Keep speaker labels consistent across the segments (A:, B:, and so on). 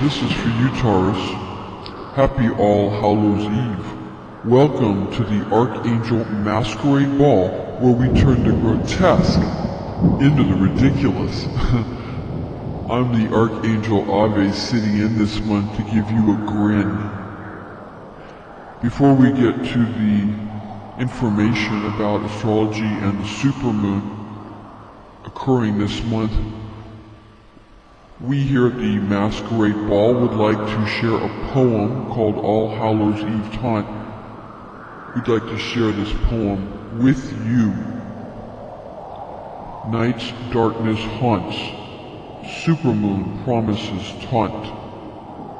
A: This is for you, Taurus. Happy All Hallows Eve. Welcome to the Archangel Masquerade Ball, where we turn the grotesque into the ridiculous. I'm the Archangel Ave sitting in this month to give you a grin. Before we get to the information about astrology and the supermoon occurring this month, we here at the Masquerade Ball would like to share a poem called All Hallows Eve Taunt. We'd like to share this poem with you. Night's darkness haunts, supermoon promises taunt.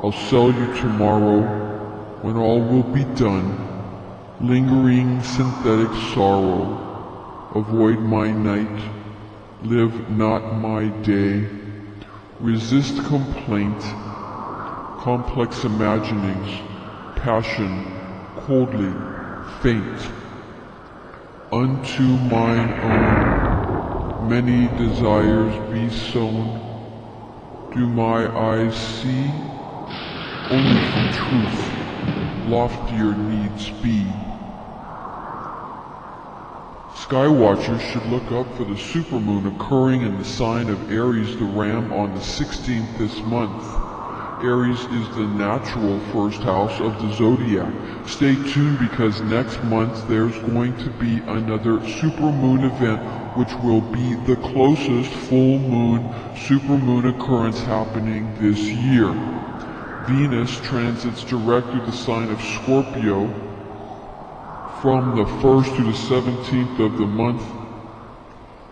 A: I'll sell you tomorrow when all will be done. Lingering synthetic sorrow, avoid my night, live not my day. Resist complaint, complex imaginings, passion, coldly, faint. Unto mine own, many desires be sown. Do my eyes see? Only from truth, loftier needs be. Skywatchers should look up for the supermoon occurring in the sign of Aries the Ram on the 16th this month. Aries is the natural first house of the zodiac. Stay tuned because next month there's going to be another supermoon event which will be the closest full moon supermoon occurrence happening this year. Venus transits direct through the sign of Scorpio from the 1st to the 17th of the month,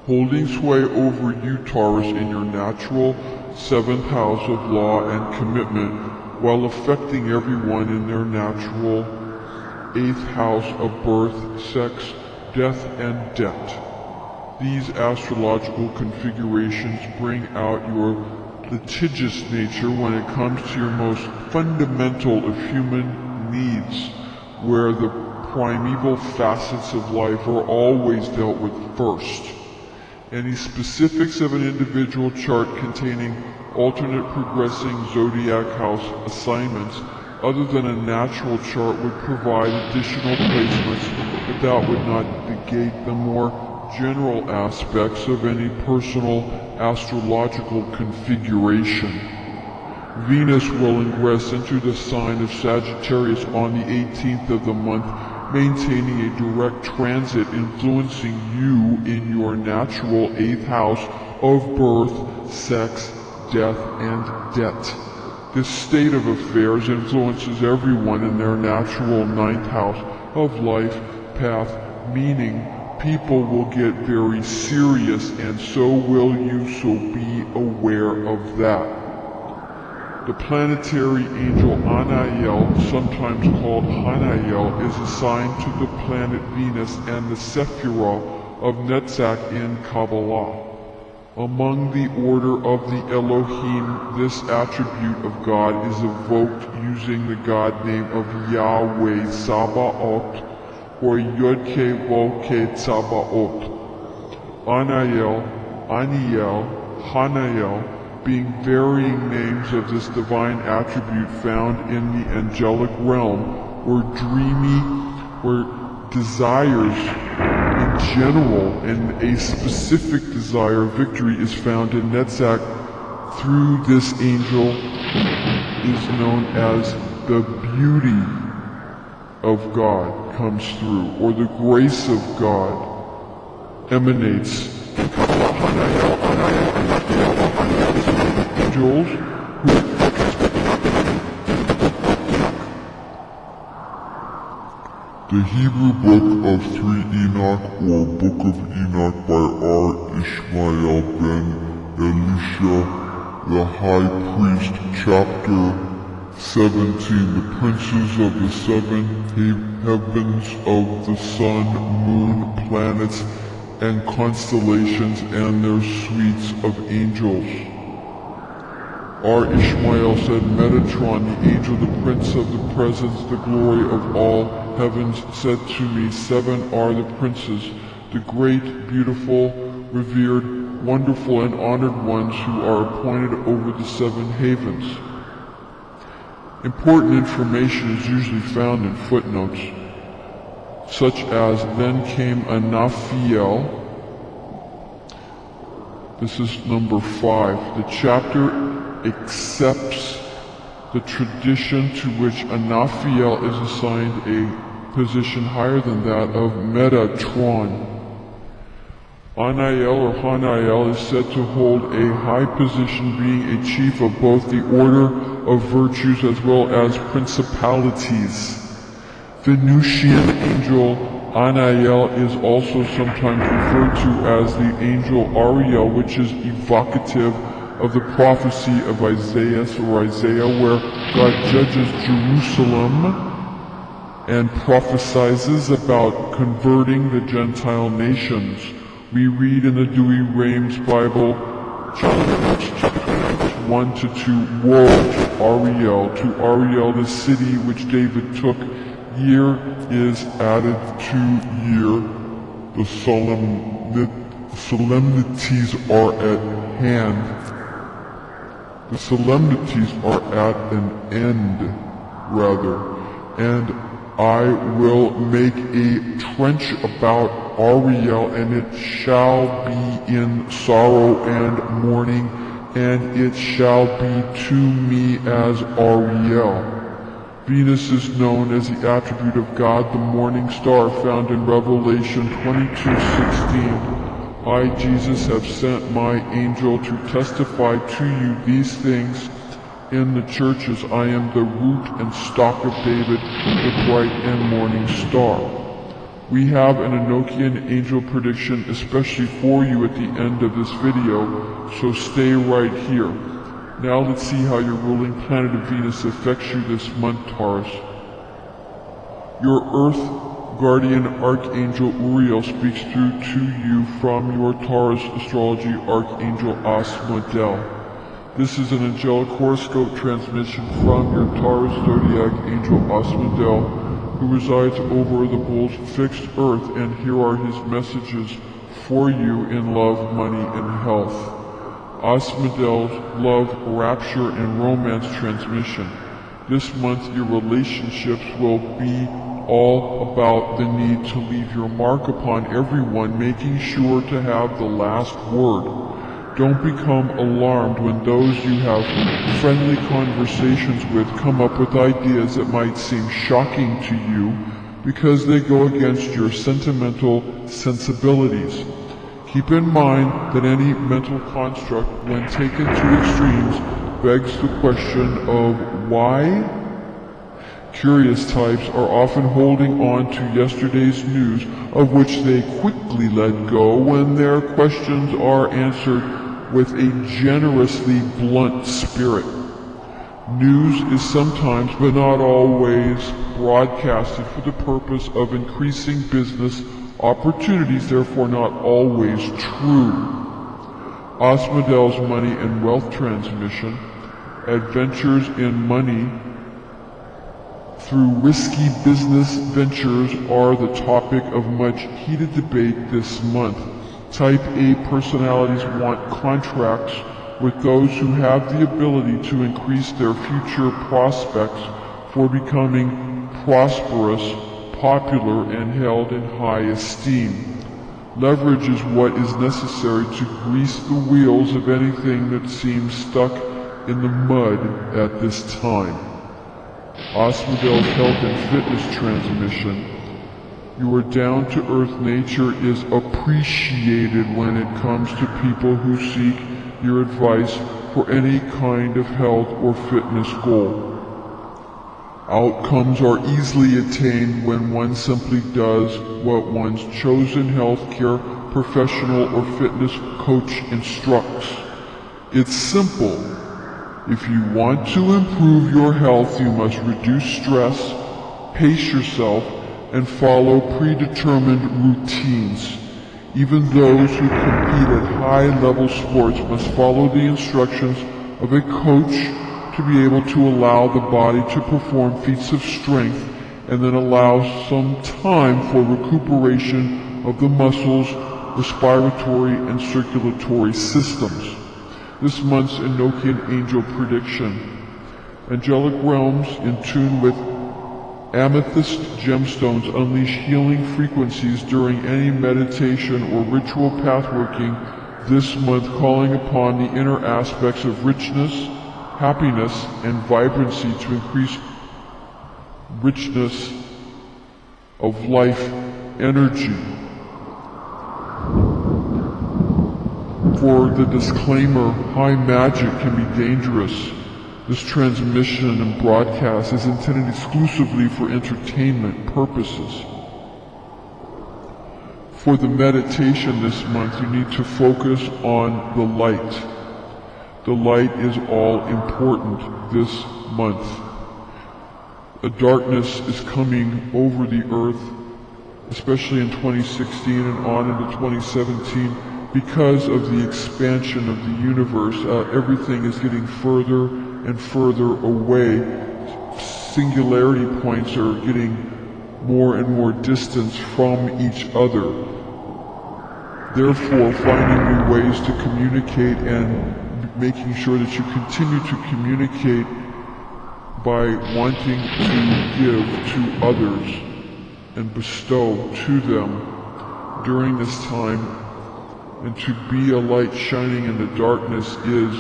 A: holding sway over you, Taurus, in your natural 7th house of law and commitment, while affecting everyone in their natural 8th house of birth, sex, death, and debt. These astrological configurations bring out your litigious nature when it comes to your most fundamental of human needs, where the primeval facets of life are always dealt with first. Any specifics of an individual chart containing alternate progressing zodiac house assignments other than a natural chart would provide additional placements, but that would not negate the more general aspects of any personal astrological configuration. Venus will ingress into the sign of Sagittarius on the 18th of the month, maintaining a direct transit influencing you in your natural 8th house of birth, sex, death, and debt. This state of affairs influences everyone in their natural 9th house of life, path, meaning people will get very serious, and so will you, so be aware of that. The planetary angel Anael, sometimes called Hanael, is assigned to the planet Venus and the Sephirah of Netzach in Kabbalah. Among the order of the Elohim, this attribute of God is evoked using the god name of Yahweh Sabaoth, or Yod-Ke-Vav-Ke Tsabaoth. Aniel, Hanael, being varying names of this divine attribute found in the angelic realm, where desires in general and a specific desire of victory is found in Netzach through this angel is known as the beauty of God comes through, or the grace of God emanates. Angels The Hebrew Book of 3 Enoch, or Book of Enoch by R. Ishmael ben Elisha, the High Priest, Chapter 17. The princes of the 7 heavens of the sun, moon, planets, and constellations, and their suites of angels. R. Ishmael said, Metatron, the angel, the prince of the presence, the glory of all heavens, said to me, 7 are the princes, the great, beautiful, revered, wonderful, and honored ones who are appointed over the 7 havens. Important information is usually found in footnotes, such as then came H.O.A.F. This is number 5. The chapter accepts the tradition to which H.O.A.F. is assigned a position higher than that of Metatron. Anael or Hanael is said to hold a high position, being a chief of both the order of virtues as well as principalities. Venusian angel Anael is also sometimes referred to as the angel Ariel, which is evocative of the prophecy of Isaiah where God judges Jerusalem and prophesies about converting the Gentile nations. We read in the Dewey Rheims Bible, chapter 1 to 2, Woe to Ariel, the city which David took. Year is added to year. The solemnities are at hand. The solemnities are at an end, rather, and I will make a trench about Ariel, and it shall be in sorrow and mourning, and it shall be to me as Ariel. Venus is known as the attribute of God, the morning star found in Revelation 22:16. I, Jesus, have sent my angel to testify to you these things in the churches. I am the root and stock of David, the bright and morning star. We have an Enochian angel prediction especially for you at the end of this video, so stay right here. Now let's see how your ruling planet of Venus affects you this month, Taurus. Your Earth guardian Archangel Uriel speaks through to you from your Taurus astrology Archangel A.O.L. This is an angelic horoscope transmission from your Taurus zodiac angel A.O.L, who resides over the bull's fixed Earth, and here are his messages for you in love, money, and health. A.O.L's love, rapture, and romance transmission. This month your relationships will be all about the need to leave your mark upon everyone, making sure to have the last word. Don't become alarmed when those you have friendly conversations with come up with ideas that might seem shocking to you because they go against your sentimental sensibilities. Keep in mind that any mental construct, when taken to extremes, begs the question of why? Curious types are often holding on to yesterday's news, of which they quickly let go when their questions are answered with a generously blunt spirit. News is sometimes, but not always, broadcasted for the purpose of increasing business opportunities, therefore not always true. A.O.L's money and wealth transmission. Adventures in money through risky business ventures are the topic of much heated debate this month. Type A personalities want contracts with those who have the ability to increase their future prospects for becoming prosperous, popular, and held in high esteem. Leverage is what is necessary to grease the wheels of anything that seems stuck in the mud at this time. A.O.L's health and fitness transmission. Your down-to-earth nature is appreciated when it comes to people who seek your advice for any kind of health or fitness goal. Outcomes are easily attained when one simply does what one's chosen healthcare professional or fitness coach instructs. It's simple. If you want to improve your health, you must reduce stress, pace yourself, and follow predetermined routines. Even those who compete at high-level sports must follow the instructions of a coach to be able to allow the body to perform feats of strength and then allow some time for recuperation of the muscles, respiratory, and circulatory systems. This month's Enochian angel prediction. Angelic realms in tune with amethyst gemstones unleash healing frequencies during any meditation or ritual pathworking this month, calling upon the inner aspects of richness, happiness, and vibrancy to increase richness of life energy. For the disclaimer, high magic can be dangerous. This transmission and broadcast is intended exclusively for entertainment purposes. For the meditation this month, you need to focus on the light. The light is all important this month. A darkness is coming over the earth, especially in 2016 and on into 2017, because of the expansion of the universe. Everything is getting further and further away. Singularity points are getting more and more distance from each other. Therefore, finding new ways to communicate and making sure that you continue to communicate by wanting to give to others and bestow to them during this time, and to be a light shining in the darkness is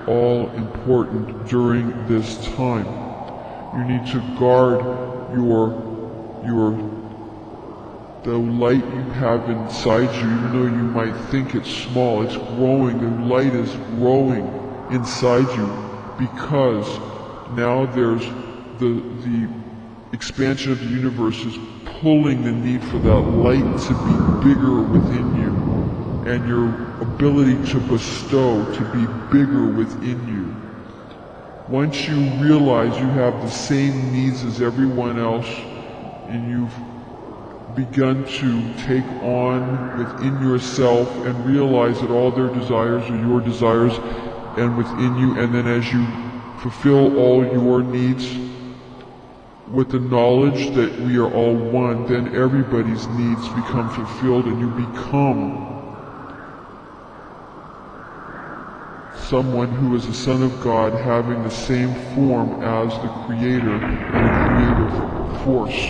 A: all important during this time. You need to guard the light you have inside you. Even though you might think it's small, it's growing. The light is growing inside you, because now there's the expansion of the universe is pulling the need for that light to be bigger within you, and your ability to bestow to be bigger within you. Once you realize you have the same needs as everyone else, and you've begun to take on within yourself and realize that all their desires are your desires and within you, and then as you fulfill all your needs with the knowledge that we are all one, then everybody's needs become fulfilled, and you become someone who is a son of God, having the same form as the Creator and the creative force.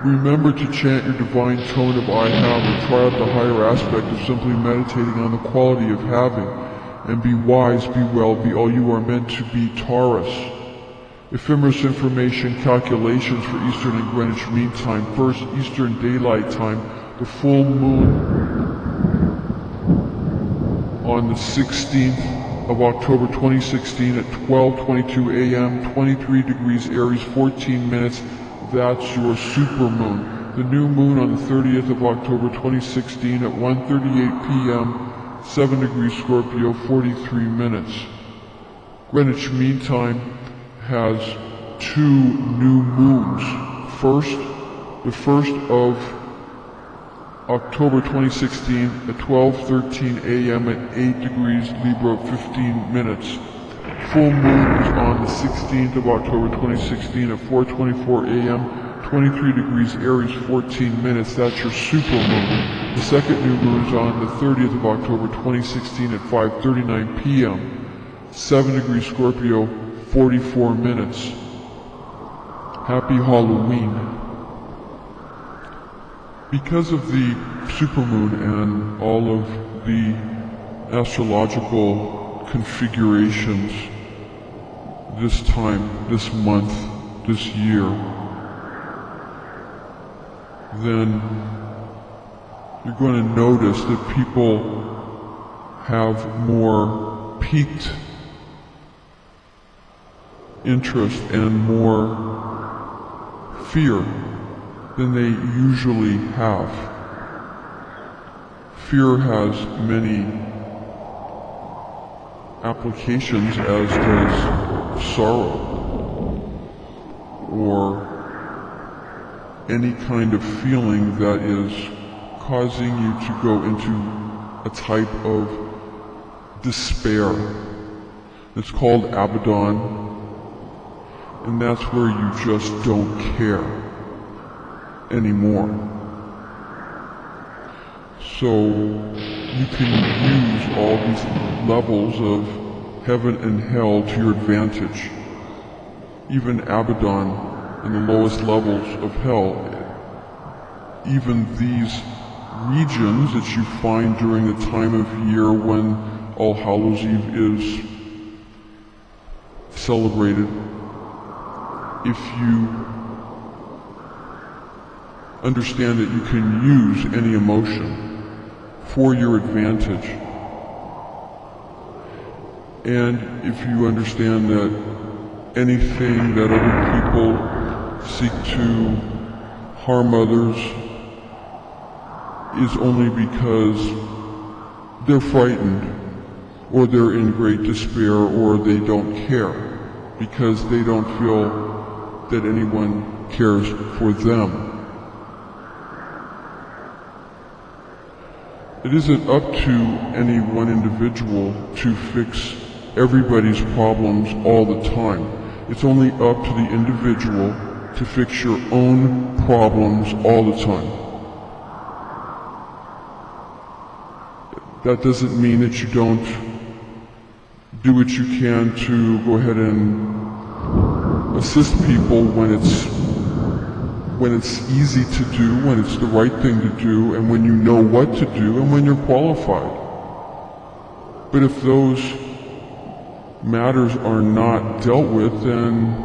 A: Remember to chant your divine tone of I have, or try out the higher aspect of simply meditating on the quality of having. And be wise, be well, be all you are meant to be, Taurus. Ephemeris information calculations for Eastern and Greenwich Mean Time. First, Eastern Daylight Time, the full moon on the 16th of October 2016 at 12:22 a.m., 23 degrees Aries, 14 minutes. That's your supermoon. The new moon on the 30th of October 2016 at 1:38 p.m., 7 degrees Scorpio, 43 minutes. Greenwich Mean Time has two new moons. First, the 1st of October 2016 at 12:13 a.m. at 8 degrees Libra, 15 minutes. Full moon is on the 16th of October 2016 at 4:24 a.m., 23 degrees Aries, 14 minutes. That's your supermoon. The second new moon is on the 30th of October 2016 at 5:39 p.m., 7 degrees Scorpio, 44 minutes. Happy Halloween. Because of the supermoon and all of the astrological configurations this time, this month, this year, then you're going to notice that people have more piqued interest and more fear than they usually have. Fear has many applications, as does sorrow or any kind of feeling that is causing you to go into a type of despair. It's called Abaddon, and that's where you just don't care anymore. So you can use all these levels of heaven and hell to your advantage. Even Abaddon in the lowest levels of hell, even these regions that you find during the time of year when All Hallows Eve is celebrated, if you understand that you can use any emotion for your advantage, and if you understand that anything that other people seek to harm others is only because they're frightened, or they're in great despair, or they don't care, because they don't feel that anyone cares for them. It isn't up to any one individual to fix everybody's problems all the time. It's only up to the individual to fix your own problems all the time. That doesn't mean that you don't do what you can to go ahead and assist people when it's easy to do, when it's the right thing to do, and when you know what to do, and when you're qualified. But if those matters are not dealt with, then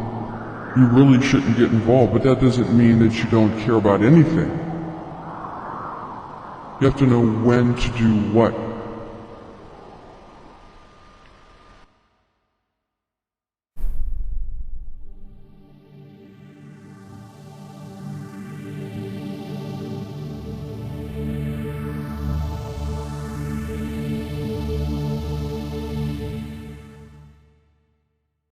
A: you really shouldn't get involved. But that doesn't mean that you don't care about anything. You have to know when to do what.